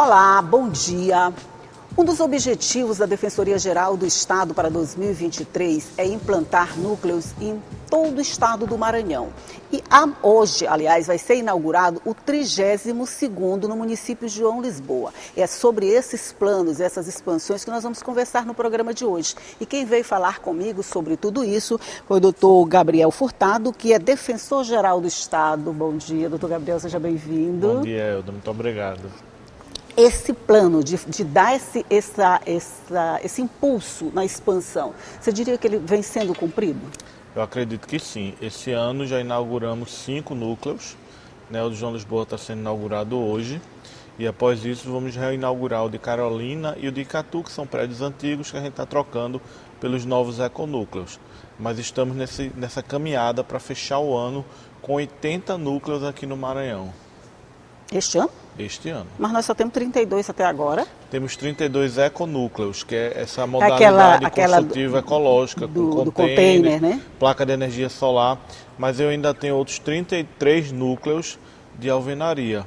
Olá, bom dia. Um dos objetivos da Defensoria-Geral do Estado para 2023 é implantar núcleos em todo o estado do Maranhão. E hoje, aliás, vai ser inaugurado o 32º no município de João Lisboa. É sobre esses planos, essas expansões que nós vamos conversar no programa de hoje. E quem veio falar comigo sobre tudo isso foi o doutor Gabriel Furtado, que é Defensor-Geral do Estado. Bom dia, doutor Gabriel, seja bem-vindo. Bom dia, Elda, muito obrigado. Esse plano de dar esse impulso na expansão, você diria que ele vem sendo cumprido? Eu acredito que sim. Esse ano já inauguramos 5 núcleos, né? O de João Lisboa está sendo inaugurado hoje. E após isso vamos reinaugurar o de Carolina e o de Icatu, que são prédios antigos que a gente está trocando pelos novos econúcleos. Mas estamos nessa caminhada para fechar o ano com 80 núcleos aqui no Maranhão. Este ano? Este ano. Mas nós só temos 32 até agora. Temos 32 econúcleos, que é essa modalidade construtiva ecológica, com container, né? Placa de energia solar. Mas eu ainda tenho outros 33 núcleos de alvenaria.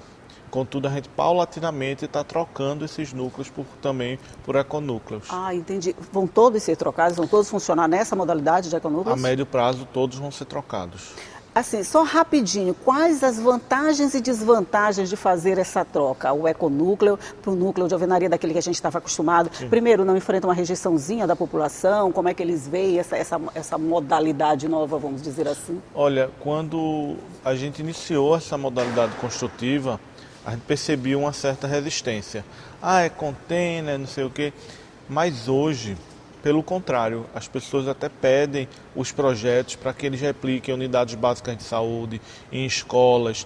Contudo, a gente paulatinamente está trocando esses núcleos também por econúcleos. Ah, entendi. Vão todos ser trocados? Vão todos funcionar nessa modalidade de econúcleos? A médio prazo, todos vão ser trocados. Assim, só rapidinho, quais as vantagens e desvantagens de fazer essa troca? O econúcleo para o núcleo de alvenaria daquele que a gente estava acostumado. Sim. Primeiro, não enfrenta uma rejeiçãozinha da população? Como é que eles veem essa modalidade nova, vamos dizer assim? Olha, quando a gente iniciou essa modalidade construtiva, a gente percebia uma certa resistência. Ah, é container, não sei o quê. Mas hoje, pelo contrário, as pessoas até pedem os projetos para que eles repliquem em unidades básicas de saúde, em escolas.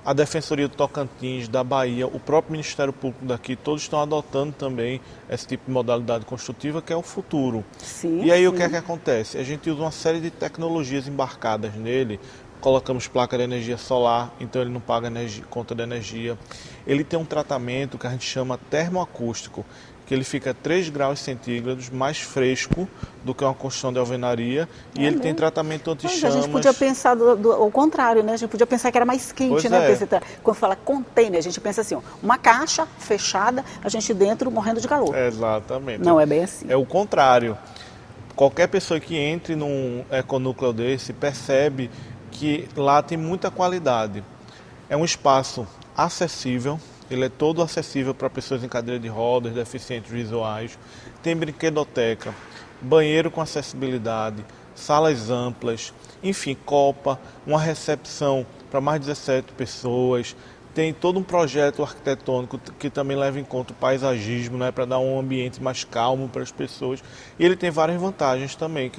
A Defensoria do Tocantins, da Bahia, o próprio Ministério Público daqui, todos estão adotando também esse tipo de modalidade construtiva, que é o futuro. Sim, e aí sim. O que é que acontece? A gente usa uma série de tecnologias embarcadas nele. Colocamos placa de energia solar, então ele não paga conta de energia. Ele tem um tratamento que a gente chama termoacústico, que ele fica 3 graus centígrados mais fresco do que uma construção de alvenaria, e ele tem tratamento anti-chamas. A gente podia pensar ao contrário, né? A gente podia pensar que era mais quente, pois né? É. Porque quando fala container, a gente pensa assim, ó, uma caixa fechada, a gente dentro morrendo de calor. Exatamente. Não é bem assim. É o contrário. Qualquer pessoa que entre num econúcleo desse percebe que lá tem muita qualidade. É um espaço acessível. Ele é todo acessível para pessoas em cadeira de rodas, deficientes visuais. Tem brinquedoteca, banheiro com acessibilidade, salas amplas, enfim, copa, uma recepção para mais de 17 pessoas. Tem todo um projeto arquitetônico que também leva em conta o paisagismo, né, para dar um ambiente mais calmo para as pessoas. E ele tem várias vantagens também.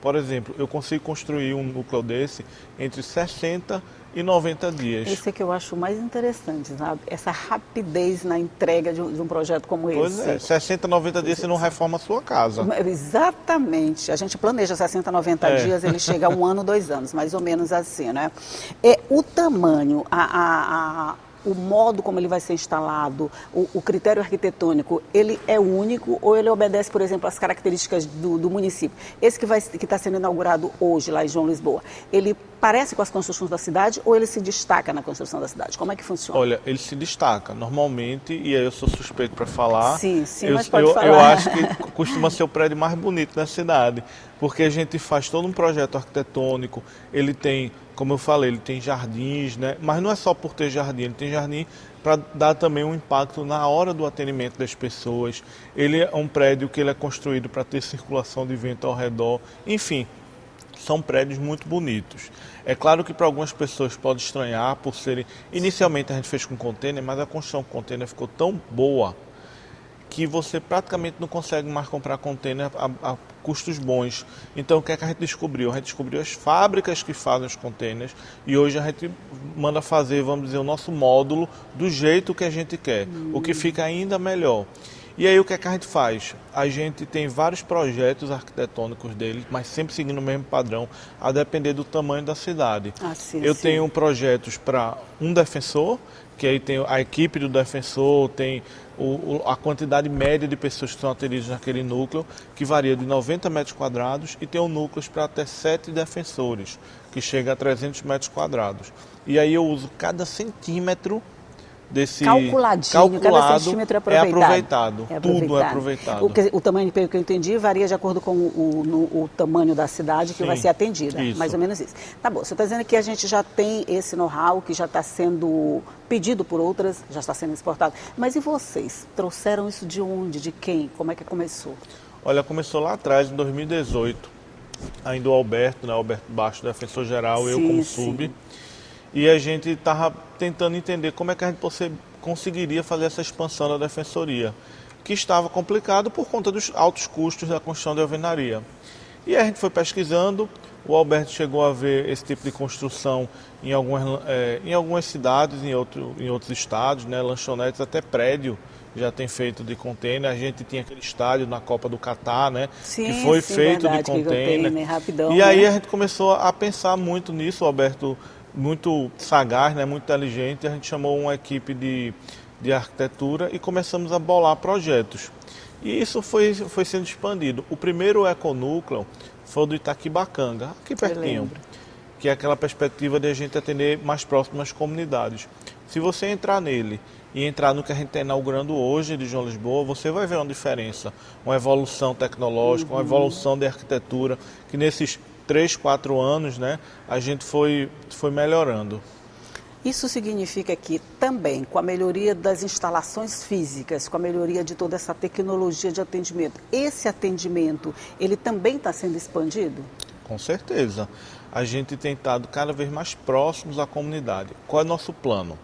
Por exemplo, eu consigo construir um núcleo desse entre 60 e 90 dias. Esse é que eu acho mais interessante, sabe? Essa rapidez na entrega de um projeto como esse. Pois é, 60, 90 dias você não reforma a sua casa. Exatamente. A gente planeja 60, 90 dias, ele chega a 1 ano, 2 anos, mais ou menos assim, né? O tamanho, o modo como ele vai ser instalado, o critério arquitetônico, ele é único ou ele obedece, por exemplo, às características do município? Esse que está sendo inaugurado hoje lá em João Lisboa, ele parece com as construções da cidade ou ele se destaca na construção da cidade? Como é que funciona? Olha, ele se destaca. Normalmente, e aí eu sou suspeito para falar, sim, mas pode falar. Eu acho que costuma ser o prédio mais bonito da cidade, porque a gente faz todo um projeto arquitetônico, ele tem, como eu falei, ele tem jardins, né? Mas não é só por ter jardim, ele tem jardim para dar também um impacto na hora do atendimento das pessoas. Ele é um prédio que ele é construído para ter circulação de vento ao redor, enfim. São prédios muito bonitos. É claro que para algumas pessoas pode estranhar por serem... Inicialmente a gente fez com container, mas a construção com container ficou tão boa que você praticamente não consegue mais comprar container a custos bons. Então o que é que a gente descobriu? A gente descobriu as fábricas que fazem os containers e hoje a gente manda fazer, vamos dizer, o nosso módulo do jeito que a gente quer, o que fica ainda melhor. E aí o que é que a gente faz? A gente tem vários projetos arquitetônicos dele, mas sempre seguindo o mesmo padrão, a depender do tamanho da cidade. Eu tenho projetos para um defensor, que aí tem a equipe do defensor, tem a quantidade média de pessoas que são atendidas naquele núcleo, que varia de 90 metros quadrados, e tem núcleos para até 7 defensores, que chega a 300 metros quadrados. E aí eu uso cada centímetro desse Calculadinho, cada centímetro é aproveitado. Tudo é aproveitado. O tamanho, pelo que eu entendi, varia de acordo com o tamanho da cidade que vai ser atendida. Isso. Mais ou menos isso. Tá bom, você está dizendo que a gente já tem esse know-how, que já está sendo pedido por outras, já está sendo exportado. Mas e vocês? Trouxeram isso de onde? De quem? Como é que começou? Olha, começou lá atrás, em 2018, ainda o Alberto, né, Alberto Baixo, defensor geral, eu como sub. E a gente estava tentando entender como é que a gente conseguiria fazer essa expansão da defensoria, que estava complicado por conta dos altos custos da construção de alvenaria. E a gente foi pesquisando, o Alberto chegou a ver esse tipo de construção em algumas cidades, em outros estados, né, lanchonetes, até prédio já tem feito de container. A gente tinha aquele estádio na Copa do Catar, né, que foi feito de container. Rapidão, e aí a gente começou a pensar muito nisso, o Alberto muito sagaz, né, muito inteligente. A gente chamou uma equipe de arquitetura e começamos a bolar projetos. E isso foi sendo expandido. O primeiro econúcleo foi o do Itaquibacanga, aqui pertinho, que é aquela perspectiva de a gente atender mais próximo às comunidades. Se você entrar nele e entrar no que a gente está inaugurando hoje de João Lisboa, você vai ver uma diferença, uma evolução tecnológica, uma evolução de arquitetura, que nesses 3, 4 anos, né, a gente foi melhorando. Isso significa que também, com a melhoria das instalações físicas, com a melhoria de toda essa tecnologia de atendimento, esse atendimento, ele também está sendo expandido? Com certeza. A gente tem estado cada vez mais próximos à comunidade. Qual é o nosso plano?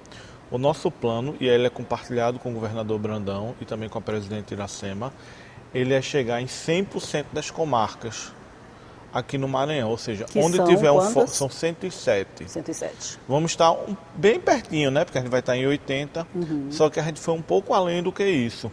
O nosso plano, e ele é compartilhado com o governador Brandão e também com a presidente Iracema, ele é chegar em 100% das comarcas aqui no Maranhão, ou seja, que onde são tiver são 107. 107. Vamos estar bem pertinho, né? Porque a gente vai estar em 80, só que a gente foi um pouco além do que isso.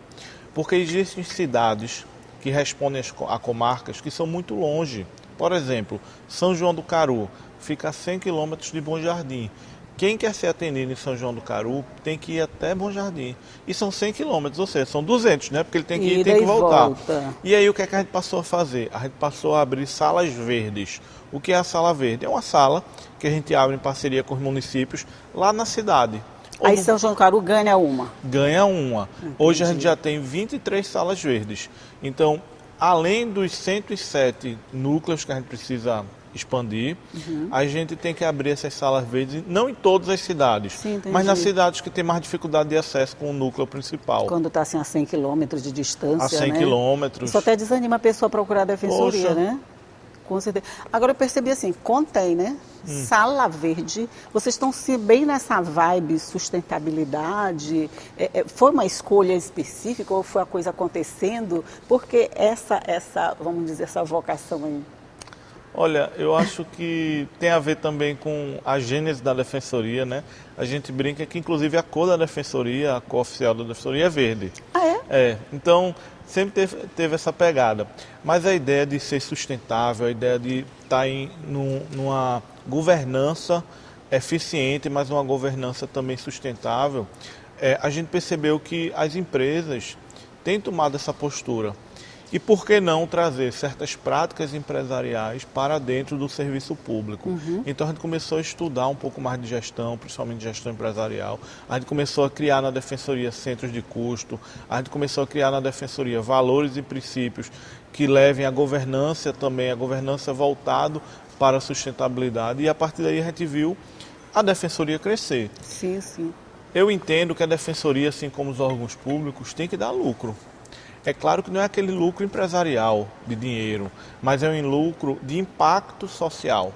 Porque existem cidades que respondem a comarcas que são muito longe. Por exemplo, São João do Caru fica a 100 quilômetros de Bom Jardim. Quem quer ser atendido em São João do Caru tem que ir até Bom Jardim. E são 100 quilômetros, ou seja, são 200, né? Porque ele tem que ir e tem que voltar. E aí o que é que a gente passou a fazer? A gente passou a abrir salas verdes. O que é a sala verde? É uma sala que a gente abre em parceria com os municípios lá na cidade. Aí São João do Caru ganha uma? Ganha uma. Entendi. Hoje a gente já tem 23 salas verdes. Então, além dos 107 núcleos que a gente precisa expandir, a gente tem que abrir essas salas verdes, não em todas as cidades, mas nas cidades que têm mais dificuldade de acesso com o núcleo principal. Quando está assim, a 100 quilômetros de distância, a 100 quilômetros. Isso até desanima a pessoa a procurar a defensoria, né? Com certeza. Agora eu percebi assim, contém, né? Sala verde, vocês estão bem nessa vibe sustentabilidade, foi uma escolha específica ou foi a coisa acontecendo? Porque essa, vamos dizer, essa vocação aí? Olha, eu acho que tem a ver também com a gênese da defensoria, né? A gente brinca que, inclusive, a cor da defensoria, a cor oficial da defensoria é verde. Ah, é? É, então sempre teve essa pegada. Mas a ideia de ser sustentável, a ideia de estar numa governança eficiente, mas uma governança também sustentável, a gente percebeu que as empresas têm tomado essa postura. E por que não trazer certas práticas empresariais para dentro do serviço público? Então a gente começou a estudar um pouco mais de gestão, principalmente gestão empresarial. A gente começou a criar na defensoria centros de custo. A gente começou a criar na defensoria valores e princípios que levem a governança também, a governança voltado para a sustentabilidade. E a partir daí a gente viu a defensoria crescer. Sim, sim. Eu entendo que a defensoria, assim como os órgãos públicos, tem que dar lucro. É claro que não é aquele lucro empresarial de dinheiro, mas é um lucro de impacto social.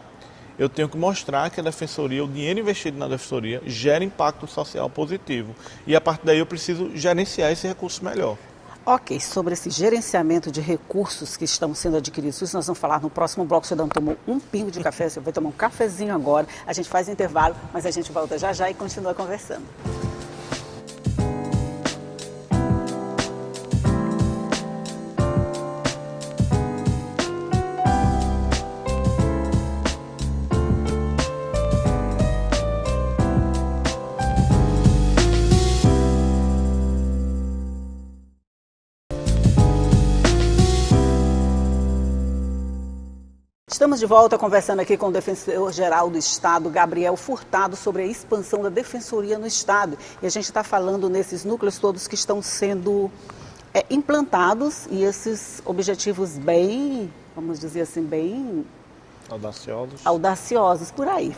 Eu tenho que mostrar que a defensoria, o dinheiro investido na defensoria, gera impacto social positivo. E a partir daí eu preciso gerenciar esse recurso melhor. Ok, sobre esse gerenciamento de recursos que estão sendo adquiridos, isso nós vamos falar no próximo bloco. Você não tomou um pingo de café, você vai tomar um cafezinho agora. A gente faz intervalo, mas a gente volta já já e continua conversando. Estamos de volta conversando aqui com o Defensor-Geral do Estado, Gabriel Furtado, sobre a expansão da Defensoria no Estado. E a gente está falando nesses núcleos todos que estão sendo implantados e esses objetivos bem, vamos dizer assim, bem... Audaciosos, por aí.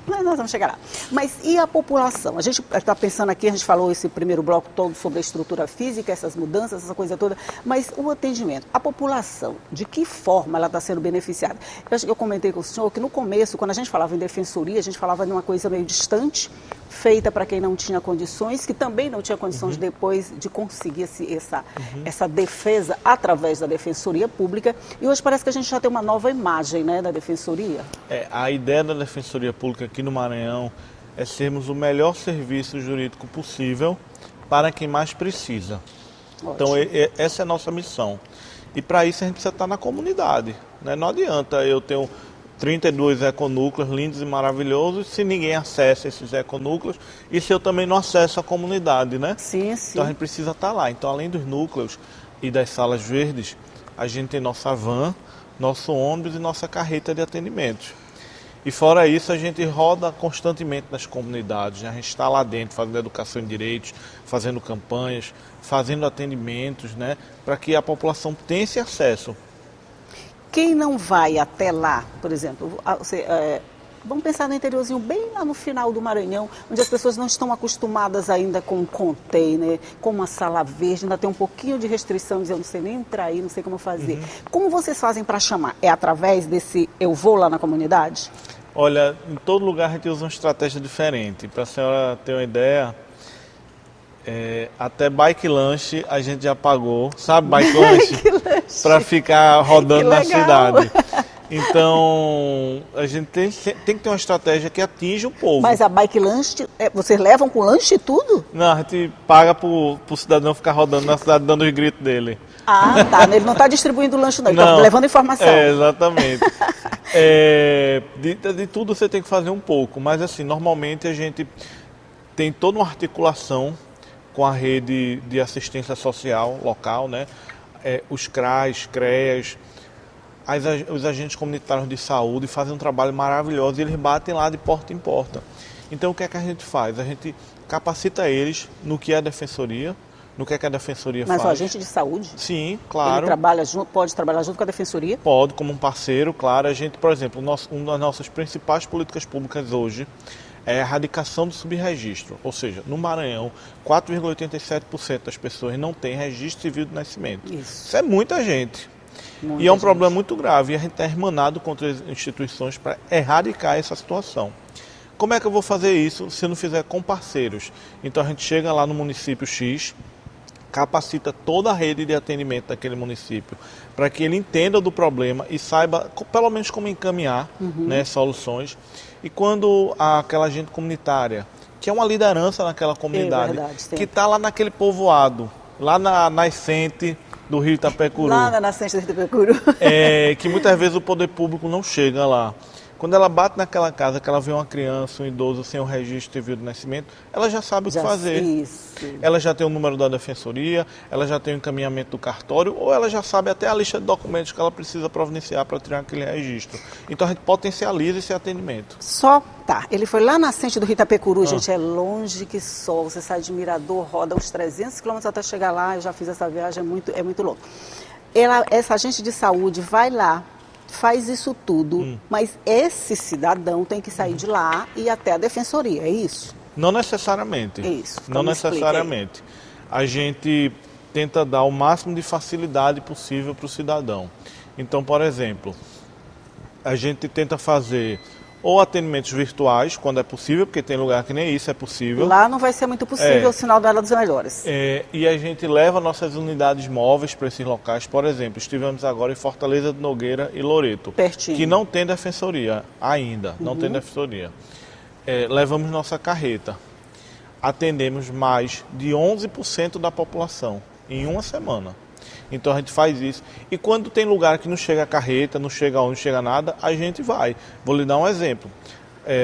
Mas nós vamos chegar lá. Mas e a população? A gente está pensando aqui, a gente falou esse primeiro bloco todo sobre a estrutura física, essas mudanças, essa coisa toda, mas o atendimento, a população, de que forma ela está sendo beneficiada? Eu comentei com o senhor que no começo, quando a gente falava em defensoria, a gente falava de uma coisa meio distante, feita para quem não tinha condições, que também não tinha condições depois de conseguir essa defesa através da defensoria pública. E hoje parece que a gente já tem uma nova imagem, né, da defensoria. A ideia da defensoria pública aqui no Maranhão é sermos o melhor serviço jurídico possível para quem mais precisa. Ótimo. Então, essa é a nossa missão. E para isso a gente precisa estar na comunidade, né? Não adianta eu ter 32 econúcleos lindos e maravilhosos se ninguém acessa esses econúcleos e se eu também não acesso a comunidade, né? Sim. Então a gente precisa estar lá. Então, além dos núcleos e das salas verdes, a gente tem nossa van, nosso ônibus e nossa carreta de atendimentos. E fora isso, a gente roda constantemente nas comunidades, né? A gente está lá dentro fazendo educação em direitos, fazendo campanhas, fazendo atendimentos, né? Para que a população tenha esse acesso. Quem não vai até lá, por exemplo, vamos pensar no interiorzinho, bem lá no final do Maranhão, onde as pessoas não estão acostumadas ainda com um container, com uma sala verde, ainda tem um pouquinho de restrição, dizendo, eu não sei nem entrar aí, não sei como fazer. Como vocês fazem para chamar? É através desse eu vou lá na comunidade? Olha, em todo lugar a gente usa uma estratégia diferente. Para a senhora ter uma ideia, até bike lanche a gente já pagou, sabe, bike lanche? Para ficar rodando na cidade. Então, a gente tem que ter uma estratégia que atinja o povo. Mas a bike lanche, vocês levam com lanche e tudo? Não, a gente paga para o cidadão ficar rodando na cidade dando os gritos dele. Ah, tá. Ele não está distribuindo lanche, não. Ele está levando informação. Exatamente. De tudo você tem que fazer um pouco. Mas, assim, normalmente a gente tem toda uma articulação com a rede de assistência social local, né? Os CRAs, CREAs, os agentes comunitários de saúde fazem um trabalho maravilhoso e eles batem lá de porta em porta. Então, o que é que a gente faz? A gente capacita eles no que é a defensoria, no que é que a defensoria faz. Mas o agente de saúde? Sim, claro. Ele pode trabalhar junto com a defensoria? Pode, como um parceiro, claro. A gente, por exemplo, uma das nossas principais políticas públicas hoje é a erradicação do subregistro. Ou seja, no Maranhão, 4,87% das pessoas não têm registro civil de nascimento. Isso é muita gente. E é um problema muito grave. E a gente está hermanado contra as instituições para erradicar essa situação. Como é que eu vou fazer isso se eu não fizer com parceiros? Então a gente chega lá no município X, capacita toda a rede de atendimento daquele município para que ele entenda do problema e saiba pelo menos como encaminhar, né, soluções. E quando aquela agente comunitária, que é uma liderança naquela comunidade, que está lá naquele povoado, lá na nascente do Rio Itapecuru. Lá na nascente do Rio Itapecuru. Que muitas vezes o poder público não chega lá. Quando ela bate naquela casa, que ela vê uma criança, um idoso sem o registro civil de nascimento, ela já sabe o que fazer. Isso. Ela já tem o número da defensoria, ela já tem o encaminhamento do cartório, ou ela já sabe até a lista de documentos que ela precisa providenciar para tirar aquele registro. Então a gente potencializa esse atendimento. Ele foi lá na nascente do Rio Itapecuru, gente, é longe que só. Você sai de Mirador, roda uns 300 quilômetros até chegar lá, eu já fiz essa viagem, é muito louco. Essa agente de saúde vai lá, faz isso tudo, mas esse cidadão tem que sair de lá e ir até a defensoria, é isso? Não necessariamente. É isso. Não necessariamente. A gente tenta dar o máximo de facilidade possível para o cidadão. Então, por exemplo, a gente tenta fazer ou atendimentos virtuais, quando é possível, porque tem lugar que nem isso é possível. Lá não vai ser muito possível, o sinal dela dos melhores. E a gente leva nossas unidades móveis para esses locais. Por exemplo, estivemos agora em Fortaleza de Nogueira e Loreto. Pertinho. Que não tem defensoria ainda, não tem defensoria. Levamos nossa carreta. Atendemos mais de 11% da população em uma semana. Então a gente faz isso. E quando tem lugar que não chega a carreta, não chega ônibus, não chega nada, a gente vai. Vou lhe dar um exemplo.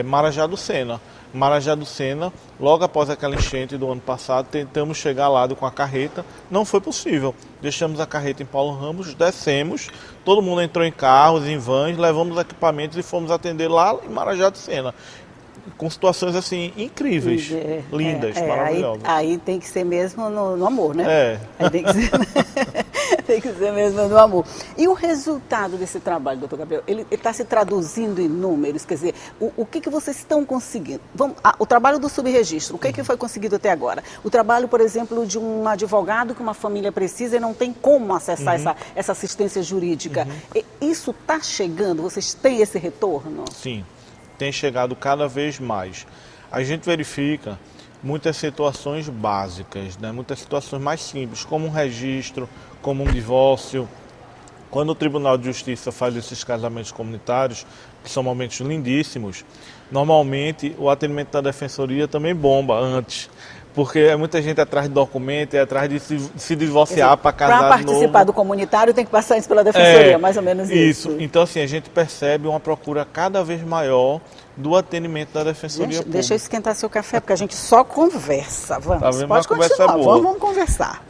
Marajá do Sena. Marajá do Sena, logo após aquela enchente do ano passado, tentamos chegar lá com a carreta, não foi possível. Deixamos a carreta em Paulo Ramos, descemos, todo mundo entrou em carros, em vans, levamos equipamentos e fomos atender lá em Marajá do Sena. Com situações assim incríveis, lindas, maravilhosas. Aí tem que ser mesmo no amor, né? É. Aí tem que ser, tem que ser mesmo no amor. E o resultado desse trabalho, doutor Gabriel, ele está se traduzindo em números? Quer dizer, o que vocês estão conseguindo? O trabalho do subregistro, o que foi conseguido até agora? O trabalho, por exemplo, de um advogado que uma família precisa e não tem como acessar essa assistência jurídica. Isso está chegando? Vocês têm esse retorno? Sim. Tem chegado cada vez mais. A gente verifica muitas situações básicas, né? Muitas situações mais simples, como um registro, como um divórcio. Quando o Tribunal de Justiça faz esses casamentos comunitários, que são momentos lindíssimos, normalmente o atendimento da Defensoria também bomba antes. Porque muita gente atrás de documento, atrás de se divorciar para casar de novo. Para participar do comunitário tem que passar isso pela Defensoria, mais ou menos isso. Então, assim, a gente percebe uma procura cada vez maior do atendimento da Defensoria Pública. Deixa eu esquentar seu café, porque a gente só conversa. Vamos, tá vendo? pode continuar, vamos conversar.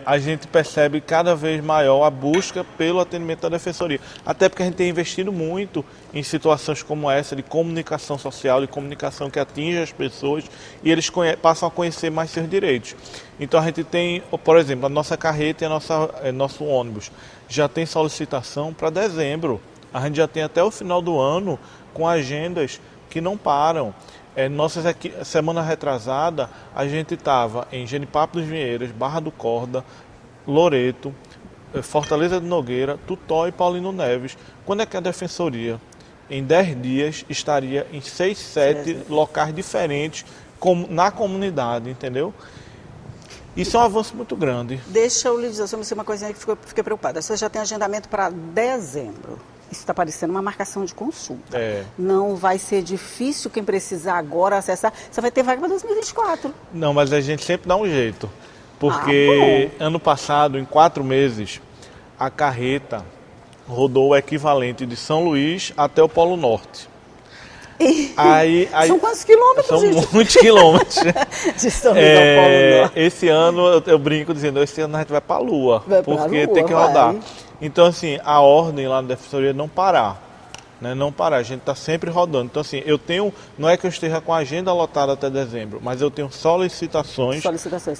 A gente percebe cada vez maior a busca pelo atendimento da Defensoria. Até porque a gente tem investido muito em situações como essa, de comunicação social, de comunicação que atinge as pessoas e eles passam a conhecer mais seus direitos. Então a gente tem, por exemplo, a nossa carreta e nosso ônibus já tem solicitação para dezembro. A gente já tem até o final do ano com agendas que não param. Semana retrasada, a gente estava em Genipapo dos Vinheiros, Barra do Corda, Loreto, Fortaleza de Nogueira, Tutó e Paulino Neves. Quando é que a Defensoria, em 10 dias, estaria em 6, 7 locais diferentes na comunidade, entendeu? Isso é um avanço muito grande. Deixa eu lhe dizer uma coisinha que fiquei preocupada. Você já tem agendamento para dezembro. Isso está parecendo uma marcação de consulta. Não vai ser difícil quem precisar agora acessar. Você vai ter vaga para 2024. Não, mas a gente sempre dá um jeito. Porque ano passado, em 4 meses, a carreta rodou o equivalente de São Luís até o Polo Norte. São quantos quilômetros? São muitos quilômetros. De São Luís ao Polo Norte. Esse ano, eu brinco dizendo, esse ano a gente vai para a Lua. Porque tem que rodar. Então, assim, a ordem lá na Defensoria é não parar. Né? Não parar, a gente está sempre rodando. Então, assim, não é que eu esteja com a agenda lotada até dezembro, mas eu tenho solicitações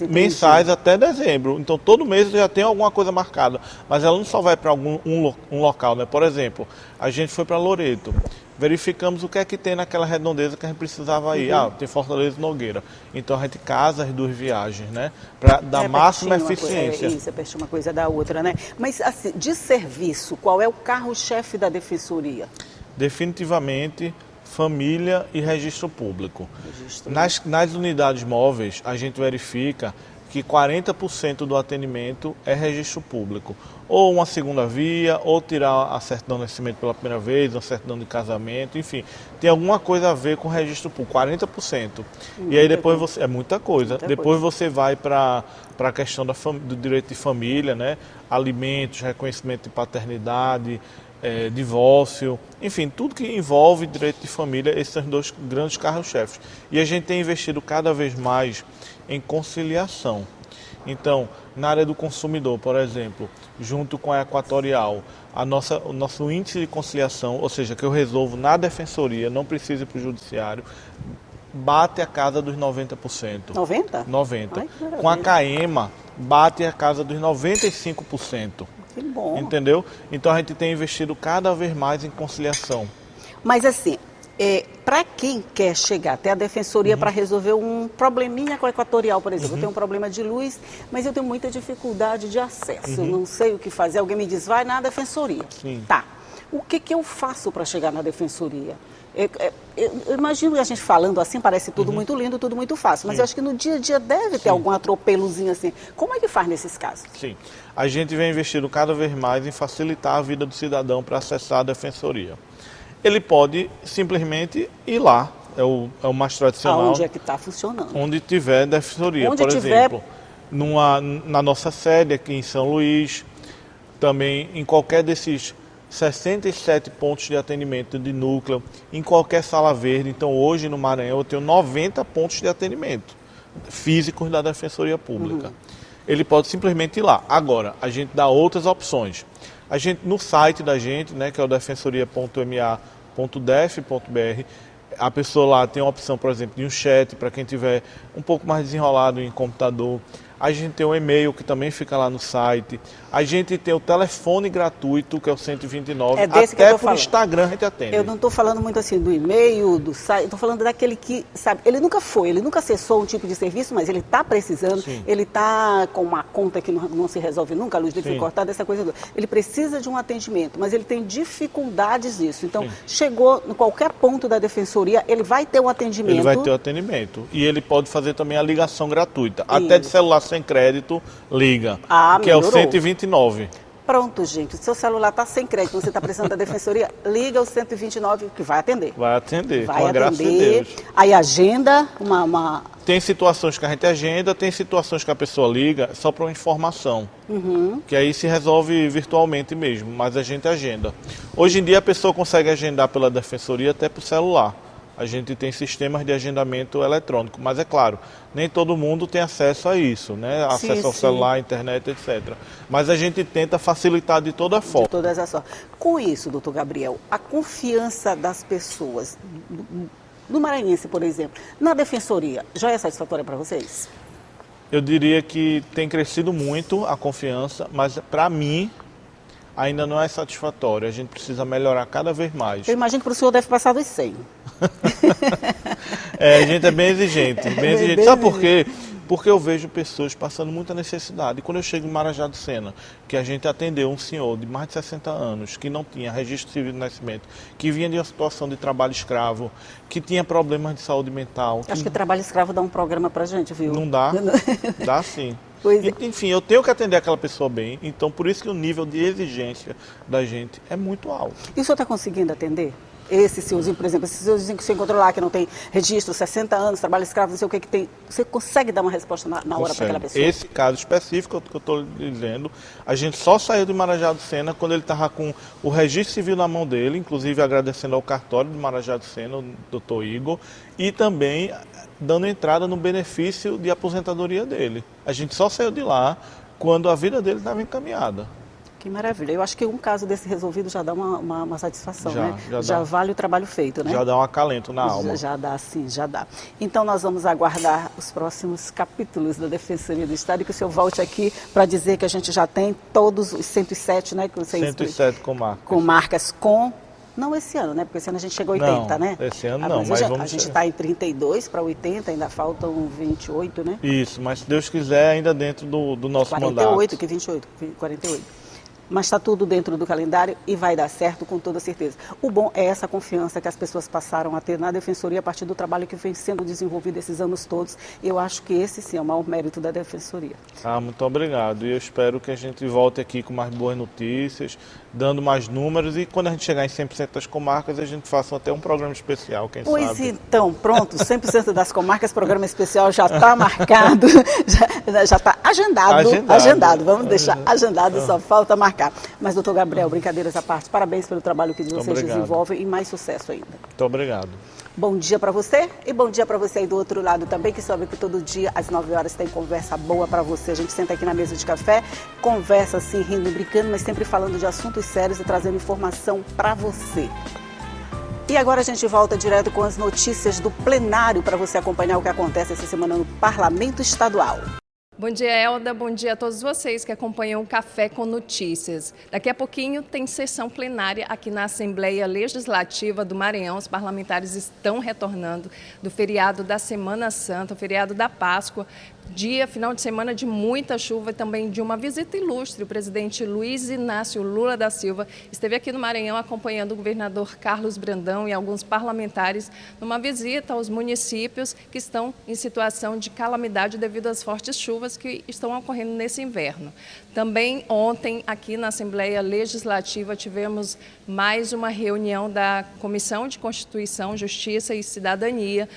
mensais até dezembro. Então, todo mês eu já tenho alguma coisa marcada. Mas ela não só vai para um local, né? Por exemplo, a gente foi para Loreto. Verificamos o que é que tem naquela redondeza que a gente precisava ir. Tem Fortaleza e Nogueira. Então a gente casa as 2 viagens, né? Para dar máxima eficiência. Isso, é pertinho uma coisa da outra, né? Mas, assim, de serviço, qual é o carro-chefe da Defensoria? Definitivamente, família e registro público. Nas unidades móveis, a gente verifica que 40% do atendimento é registro público. Ou uma segunda via, ou tirar a certidão de nascimento pela primeira vez, uma certidão de casamento, enfim. Tem alguma coisa a ver com registro público, 40%. E aí depois você... É muita coisa. Depois você vai para a questão do direito de família, né? Alimentos, reconhecimento de paternidade, divórcio, enfim, tudo que envolve direito de família, esses são os 2 grandes carros-chefes. E a gente tem investido cada vez mais em conciliação. Então, na área do consumidor, por exemplo, junto com a Equatorial, o nosso índice de conciliação, ou seja, que eu resolvo na Defensoria, não preciso ir para o Judiciário, bate a casa dos 90%. 90%? 90%. Com a CAEMA, bate a casa dos 95%. Que bom. Entendeu? Então a gente tem investido cada vez mais em conciliação. Mas assim, para quem quer chegar até a Defensoria para resolver um probleminha com a Equatorial, por exemplo, eu tenho um problema de luz, mas eu tenho muita dificuldade de acesso, eu não sei o que fazer, alguém me diz, vai na Defensoria. Sim. Tá, o que eu faço para chegar na Defensoria? Eu imagino que a gente falando assim, parece tudo muito lindo, tudo muito fácil, mas eu acho que no dia a dia deve ter algum atropelozinho assim. Como é que faz nesses casos? Sim, a gente vem investindo cada vez mais em facilitar a vida do cidadão para acessar a Defensoria. Ele pode simplesmente ir lá, é o mais tradicional. Onde é que está funcionando? Onde tiver Defensoria, por exemplo, na nossa sede aqui em São Luís, também em qualquer desses 67 pontos de atendimento de núcleo em qualquer sala verde. Então, hoje no Maranhão eu tenho 90 pontos de atendimento físicos da Defensoria Pública. Ele pode simplesmente ir lá. Agora, a gente dá outras opções. A gente, no site da gente, né, que é o defensoria.ma.def.br, a pessoa lá tem a opção, por exemplo, de um chat para quem tiver um pouco mais desenrolado em computador. A gente tem um e-mail que também fica lá no site. A gente tem o telefone gratuito, que é o 129. É desse até que eu tô por falando. Instagram a gente atende. Eu não estou falando muito assim do e-mail, do site, estou falando daquele que, sabe, ele nunca acessou um tipo de serviço, mas ele está precisando, Sim. ele está com uma conta que não se resolve nunca, a luz dele foi Sim. cortada, essa coisa toda. Ele precisa de um atendimento, mas ele tem dificuldades nisso. Então, Sim. chegou em qualquer ponto da Defensoria, ele vai ter um atendimento. Ele vai ter o atendimento. E ele pode fazer também a ligação gratuita. Até de celular sem crédito, liga. Que é o melhorou. 129. Pronto, gente. O seu celular está sem crédito, você está precisando da Defensoria, liga o 129 que vai atender. Vai atender, Vai com a graça de Deus. Aí agenda uma... Tem situações que a gente agenda, tem situações que a pessoa liga só para uma informação. Que aí se resolve virtualmente mesmo, mas a gente agenda. Hoje em dia a pessoa consegue agendar pela Defensoria até por celular. A gente tem sistemas de agendamento eletrônico, mas é claro, nem todo mundo tem acesso a isso, né? Acesso ao celular, internet, etc. Mas a gente tenta facilitar de toda forma. De todas as formas. Com isso, doutor Gabriel, a confiança das pessoas, do maranhense, por exemplo, na Defensoria, já é satisfatória para vocês? Eu diria que tem crescido muito a confiança, mas para mim ainda não é satisfatório. A gente precisa melhorar cada vez mais. Eu imagino que para o senhor deve passar dos 100. A gente é bem exigente, bem exigente. Sabe por quê? Porque eu vejo pessoas passando muita necessidade. E quando eu chego em Marajá do Sena, que a gente atendeu um senhor de mais de 60 anos, que não tinha registro civil de nascimento, que vinha de uma situação de trabalho escravo, que tinha problemas de saúde mental. Acho que trabalho escravo dá um programa para a gente, viu? Não dá? Dá sim. Pois é. Enfim, eu tenho que atender aquela pessoa bem, então por isso que o nível de exigência da gente é muito alto. E o senhor está conseguindo atender? Esse senhorzinho, por exemplo, esse senhorzinho que você encontrou lá, que não tem registro, 60 anos, trabalho escravo, não sei o que tem. Você consegue dar uma resposta na hora para aquela pessoa? Esse caso específico que eu estou dizendo, a gente só saiu de Marajá do Sena quando ele estava com o registro civil na mão dele, inclusive agradecendo ao cartório de Marajá do Sena, o doutor Igor, e também dando entrada no benefício de aposentadoria dele. A gente só saiu de lá quando a vida dele estava encaminhada. Que maravilha. Eu acho que um caso desse resolvido já dá uma satisfação, né? Já vale o trabalho feito, né? Já dá um acalento na alma. Já dá, sim, já dá. Então nós vamos aguardar os próximos capítulos da Defensoria do Estado e que o senhor volte aqui para dizer que a gente já tem todos os 107, né? Que vocês 107 comarcas. Comarcas não esse ano, né? Porque esse ano a gente chegou a 80, né? Esse ano não, mas vamos... A gente está em 32 para 80, ainda faltam 28, né? Isso, mas se Deus quiser, ainda dentro do nosso 48, mandato. que 28, 48. Mas está tudo dentro do calendário e vai dar certo com toda certeza. O bom é essa confiança que as pessoas passaram a ter na Defensoria a partir do trabalho que vem sendo desenvolvido esses anos todos. Eu acho que esse sim é o maior mérito da Defensoria. Muito obrigado. E eu espero que a gente volte aqui com mais boas notícias, dando mais números e quando a gente chegar em 100% das comarcas, a gente faça até um programa especial, quem sabe. Pois então, pronto, 100% das comarcas, programa especial já está marcado, já está agendado. Vamos deixar agendado, só falta marcar. Mas, doutor Gabriel, brincadeiras à parte, parabéns pelo trabalho que vocês desenvolvem e mais sucesso ainda. Muito obrigado. Bom dia para você e bom dia para você aí do outro lado também, que sabe que todo dia às 9 horas tem conversa boa para você. A gente senta aqui na mesa de café, conversa assim, rindo e brincando, mas sempre falando de assuntos sérios e trazendo informação para você. E agora a gente volta direto com as notícias do plenário para você acompanhar o que acontece essa semana no Parlamento Estadual. Bom dia, Elda. Bom dia a todos vocês que acompanham o Café com Notícias. Daqui a pouquinho tem sessão plenária aqui na Assembleia Legislativa do Maranhão. Os parlamentares estão retornando do feriado da Semana Santa, o feriado da Páscoa. Final de semana de muita chuva e também de uma visita ilustre. O presidente Luiz Inácio Lula da Silva esteve aqui no Maranhão acompanhando o governador Carlos Brandão e alguns parlamentares numa visita aos municípios que estão em situação de calamidade devido às fortes chuvas chuvas que estão ocorrendo nesse inverno. Também ontem, aqui na Assembleia Legislativa, tivemos mais uma reunião da Comissão de Constituição, Justiça e Cidadania,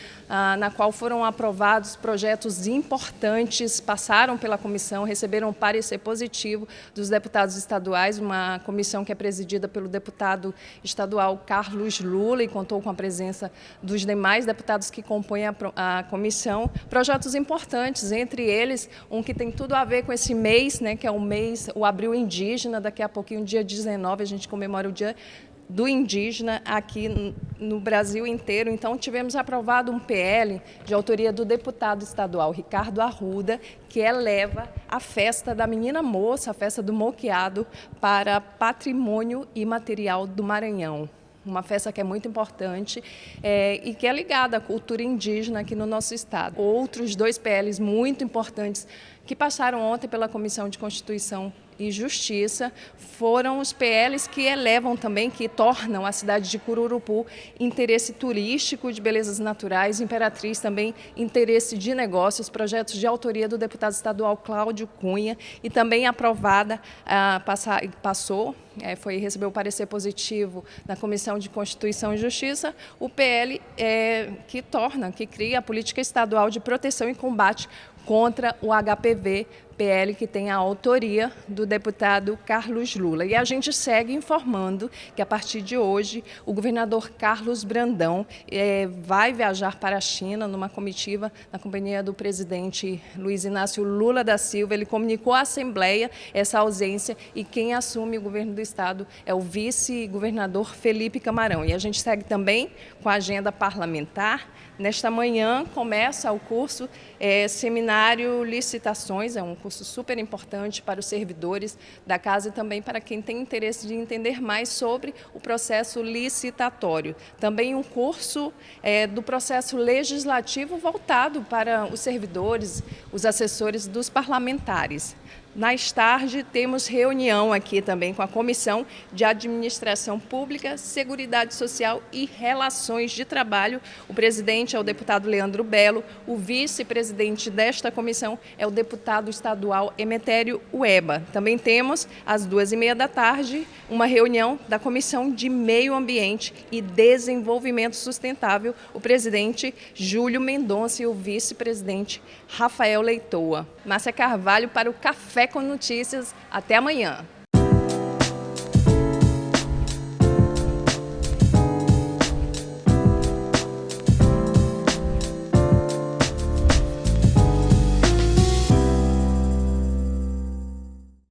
na qual foram aprovados projetos importantes, passaram pela comissão, receberam um parecer positivo dos deputados estaduais, uma comissão que é presidida pelo deputado estadual Carlos Lula e contou com a presença dos demais deputados que compõem a comissão. Projetos importantes, entre eles um que tem tudo a ver com esse mês, né, que é o Abril Indígena. Daqui a pouquinho, dia 19, a gente comemora o Dia do Indígena aqui no Brasil inteiro. Então, tivemos aprovado um PL de autoria do deputado estadual Ricardo Arruda, que eleva a festa da Menina Moça, a festa do Moqueado, para patrimônio imaterial do Maranhão. Uma festa que é muito importante e que é ligada à cultura indígena aqui no nosso estado. Outros 2 PLs muito importantes que passaram ontem pela Comissão de Constituição e Justiça foram os PLs que elevam também, que tornam a cidade de Cururupu interesse turístico de belezas naturais, Imperatriz também interesse de negócios, projetos de autoria do deputado estadual Cláudio Cunha e também aprovada, recebeu o parecer positivo na Comissão de Constituição e Justiça, o PL que cria a política estadual de proteção e combate contra o HPV, PL que tem a autoria do deputado Carlos Lula. E a gente segue informando que, a partir de hoje, o governador Carlos Brandão vai viajar para a China numa comitiva na companhia do presidente Luiz Inácio Lula da Silva. Ele comunicou à Assembleia essa ausência e quem assume o governo do estado é o vice-governador Felipe Camarão. E a gente segue também com a agenda parlamentar. Nesta manhã começa o curso Seminário Licitações, é um curso super importante para os servidores da casa e também para quem tem interesse de entender mais sobre o processo licitatório. Também um curso do processo legislativo voltado para os servidores, os assessores dos parlamentares. Mais tarde, temos reunião aqui também com a Comissão de Administração Pública, Seguridade Social e Relações de Trabalho. O presidente é o deputado Leandro Belo, o vice-presidente desta comissão é o deputado estadual Emetério Ueba. Também temos, às 14h30, uma reunião da Comissão de Meio Ambiente e Desenvolvimento Sustentável, o presidente Júlio Mendonça e o vice-presidente Rafael Leitoa. Márcia Carvalho para o Café com Notícias. Até amanhã.